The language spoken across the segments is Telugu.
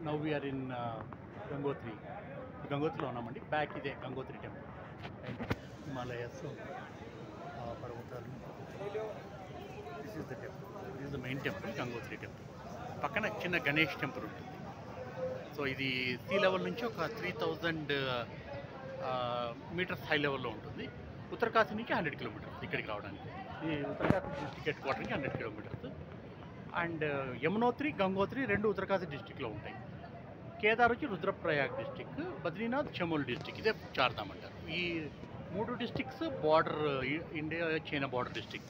Now we are in Gangotri. గంగోత్రిలో ఉన్నామండి. బ్యాక్ ఇదే గంగోత్రి టెంపుల్. హిమాలయస్ పర్వతాలు. This is the temple. This is the main temple, Gangotri temple. పక్కన చిన్న గణేష్ టెంపుల్ ఉంటుంది. సో ఇది సీ లెవెల్ నుంచి ఒక 3000 మీటర్స్ హై లెవెల్లో ఉంటుంది. ఉత్తరకాశీ నుంచి 100 కిలోమీటర్స్ ఇక్కడికి రావడానికి. ఈ ఉత్తరకాశీ డిస్ట్రిక్ట్ హెడ్ క్వార్టర్కి 100 కిలోమీటర్స్. అండ్ యమునోత్రి, గంగోత్రి రెండు ఉత్తరకాశీ డిస్ట్రిక్ట్లో ఉంటాయి. కేదార్ వచ్చి రుద్రప్రయాగ్ డిస్టిక్, బద్రీనాథ్ చమోల్ డిస్టిక్. ఇదే చార్ధామ్ అంటారు. ఈ 3 districts border, India China border district.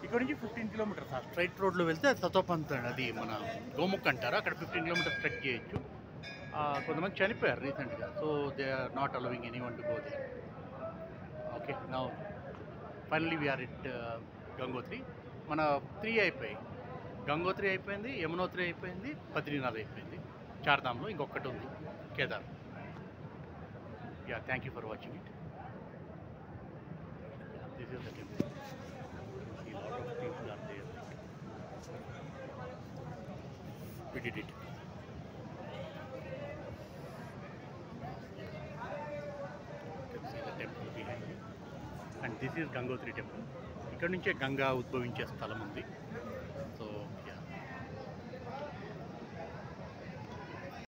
ఇక్కడ నుంచి 15 కిలోమీటర్స్ ఆ స్ట్రైట్ రోడ్లో వెళ్తే అది సతోపంత్, అది మన గోముఖ్ అంటారు. అక్కడ 15 కిలోమీటర్స్ ట్రెక్ చేయొచ్చు. కొంతమంది చనిపోయారు రీసెంట్గా. So they are not allowing anyone to go there. Okay, now finally we are at Gangotri. మన 3 అయిపోయాయి. గంగోత్రి అయిపోయింది, యమునోత్రి అయిపోయింది, బద్రీనాథ్ అయిపోయింది. చార్ధామ్లో ఇంకొకటి ఉంది, Kedar. Yeah, thank you for watching it. This is the temple. See, lot of people are there. We did it. You can see the temple behind you. And this is Gangotri temple. ఇక్కడ నుంచే గంగా ఉద్భవించే స్థలం ఉంది.